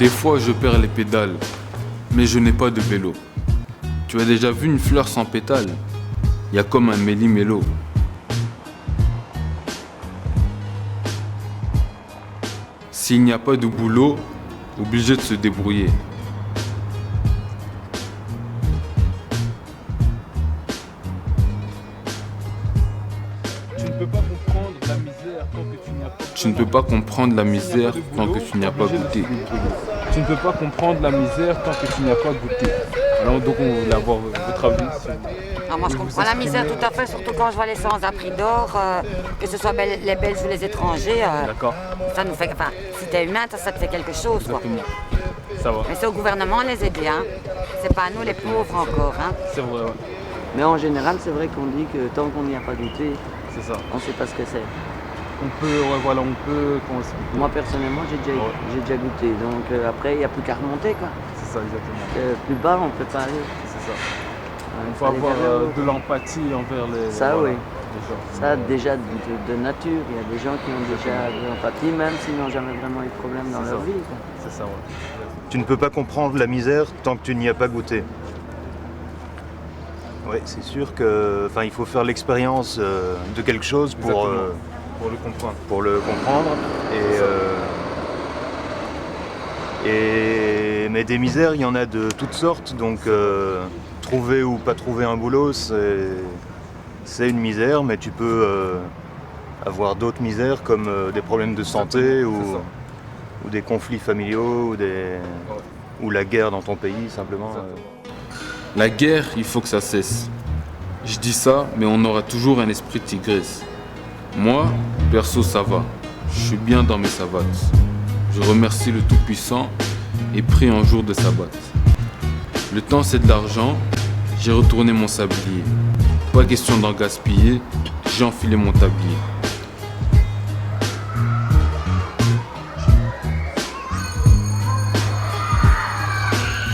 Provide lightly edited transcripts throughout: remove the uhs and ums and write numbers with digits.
Des fois, je perds les pédales, mais je n'ai pas de vélo. Tu as déjà vu une fleur sans pétales? Y a comme un méli-mélo. S'il n'y a pas de boulot, obligé de se débrouiller. Tu ne peux pas comprendre la misère tant que tu n'y as pas goûté. Tu ne peux pas comprendre la misère tant que tu n'y as pas goûté. Alors donc on voulait avoir votre avis sur... Alors moi je comprends la misère tout à fait, surtout quand je vois les sans-abri d'or, que ce soit les Belges ou les étrangers. D'accord. Ça nous fait, enfin, si t'es humain, ça te fait quelque chose, quoi. Exactement. Ça va. Mais c'est au gouvernement de les aider, hein. C'est pas à nous les pauvres encore, hein. C'est vrai, ouais. Mais en général, c'est vrai qu'on dit que tant qu'on n'y a pas goûté, C'est ça. on ne sait pas ce que c'est. On peut, ouais, voilà, on peut... Comment expliquer? Moi personnellement, j'ai déjà goûté. Donc après, il n'y a plus qu'à remonter, quoi. C'est ça, exactement. Plus bas, on ne peut pas aller. C'est ça. Ouais, Il faut avoir de l'empathie envers les... Ça, voilà, oui. les gens. Ça, déjà de nature. Il y a des gens qui ont déjà de l'empathie, même s'ils n'ont jamais vraiment eu de problème dans leur vie, quoi. C'est ça, ouais. Tu ne peux pas comprendre la misère tant que tu n'y as pas goûté. Oui, c'est sûr que, il faut faire l'expérience de quelque chose pour le comprendre. Pour le comprendre. Mais des misères, il y en a de toutes sortes. Donc trouver ou pas trouver un boulot, c'est une misère, mais tu peux avoir d'autres misères comme des problèmes de santé ou des conflits familiaux ou la guerre dans ton pays, simplement. La guerre, il faut que ça cesse. Je dis ça, mais on aura toujours un esprit de tigresse. Moi, perso, ça va. Je suis bien dans mes savates. Je remercie le Tout-Puissant et prie un jour de sabbat. Le temps, c'est de l'argent. J'ai retourné mon sablier. Pas question d'en gaspiller. J'ai enfilé mon tablier.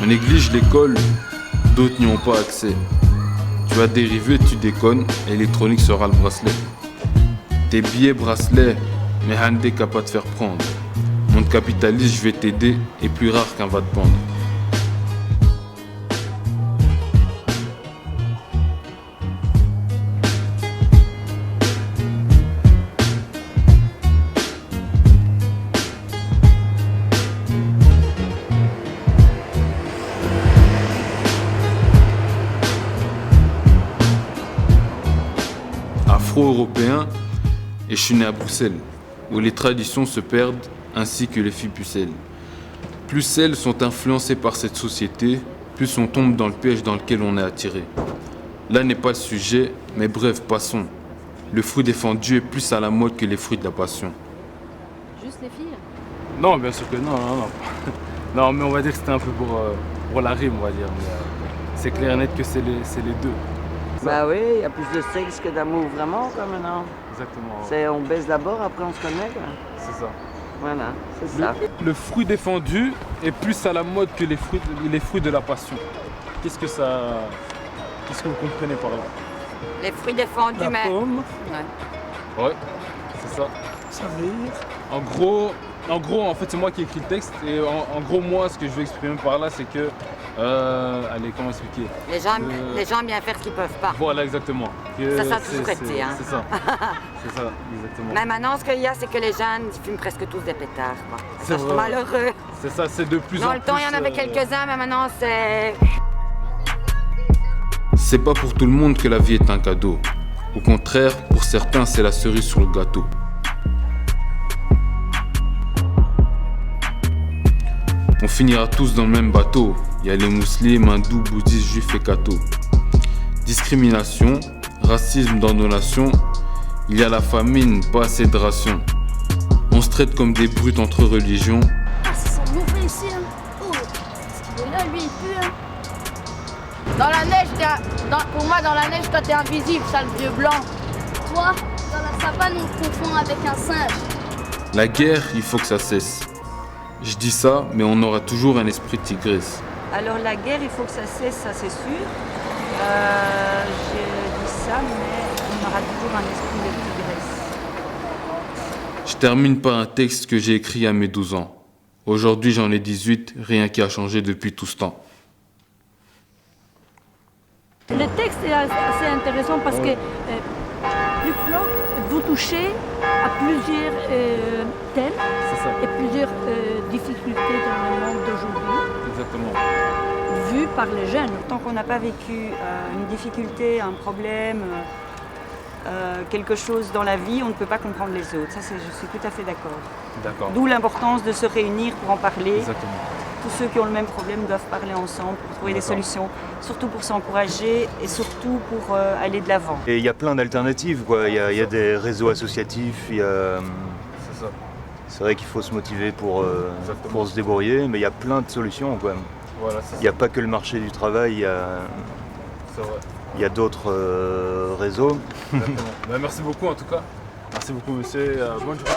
On néglige l'école, d'autres n'y ont pas accès. Tu vas dériver, tu déconnes, électronique sera le bracelet. Tes billets bracelets, mais Handé qu'à pas te faire prendre. Monde capitaliste, je vais t'aider, et plus rare qu'un va te pendre. Afro-européen, et je suis né à Bruxelles, où les traditions se perdent ainsi que les filles pucelles. Plus celles sont influencées par cette société, plus on tombe dans le piège dans lequel on est attiré. Là n'est pas le sujet, mais bref, passons. Le fruit défendu est plus à la mode que les fruits de la passion. Juste les filles? Non, bien sûr que non. Non, mais on va dire que c'était un peu pour la rime, on va dire. Mais, c'est clair et net que c'est les deux. Bah oui, il y a plus de sexe que d'amour, vraiment, quoi, maintenant. Exactement. On baise d'abord, après on se connaît, quoi. C'est ça. Voilà, c'est ça. Le fruit défendu est plus à la mode que les fruits de la passion. Qu'est-ce que vous comprenez par là? Les fruits défendus, La mais... pomme. Ouais. Ouais, c'est ça. Ça veut dire? En gros, en fait, c'est moi qui ai écrit le texte. Et en gros, moi, ce que je veux exprimer par là, c'est que... allez, comment expliquer? Les gens bien faire ce qu'ils peuvent pas. Voilà, exactement. Ça a toujours été, hein. C'est ça. C'est ça, exactement. Mais maintenant, ce qu'il y a, c'est que les jeunes fument presque tous des pétards, quoi. C'est Ça, je vrai. trouve malheureux. C'est ça, c'est de plus en plus... Dans le temps, il y en avait quelques-uns, mais maintenant, c'est... C'est pas pour tout le monde que la vie est un cadeau. Au contraire, pour certains, c'est la cerise sur le gâteau. On finira tous dans le même bateau. Il y a les musulmans, hindous, bouddhistes, juifs et cathos. Discrimination, racisme dans nos nations. Il y a la famine, pas assez de rations. On se traite comme des brutes entre religions. Ah, ça sent mauvais ici, hein. Oh, ce qu'il est là, lui, il pue, hein. Dans la neige, pour moi, dans la neige, toi, t'es invisible, sale vieux blanc. Toi, dans la savane, on te confond avec un singe. La guerre, il faut que ça cesse. Je dis ça, mais on aura toujours un esprit de tigresse. Alors la guerre, il faut que ça cesse, ça c'est sûr. Je dis ça, mais on aura toujours un esprit de tigresse. Je termine par un texte que j'ai écrit à mes 12 ans. Aujourd'hui, j'en ai 18, rien qui a changé depuis tout ce temps. Le texte est assez intéressant parce que le blog, vous touchez à plusieurs thèmes C'est ça, et plusieurs difficultés dans le monde d'aujourd'hui, exactement. vues par les jeunes. Tant qu'on n'a pas vécu une difficulté, un problème, quelque chose dans la vie, on ne peut pas comprendre les autres. Ça, je suis tout à fait d'accord. D'accord. D'où l'importance de se réunir pour en parler. Exactement. Tous ceux qui ont le même problème doivent parler ensemble pour trouver des D'accord. solutions, surtout pour s'encourager et surtout pour aller de l'avant. Et il y a plein d'alternatives, quoi. Il y a des réseaux associatifs, C'est ça. c'est vrai qu'il faut se motiver Exactement. pour se débrouiller, mais il y a plein de solutions, quoi. Voilà, c'est Il n'y a pas que le marché du travail, c'est vrai. il y a d'autres réseaux. Exactement. Bah, merci beaucoup en tout cas. Merci beaucoup monsieur. Bonne journée.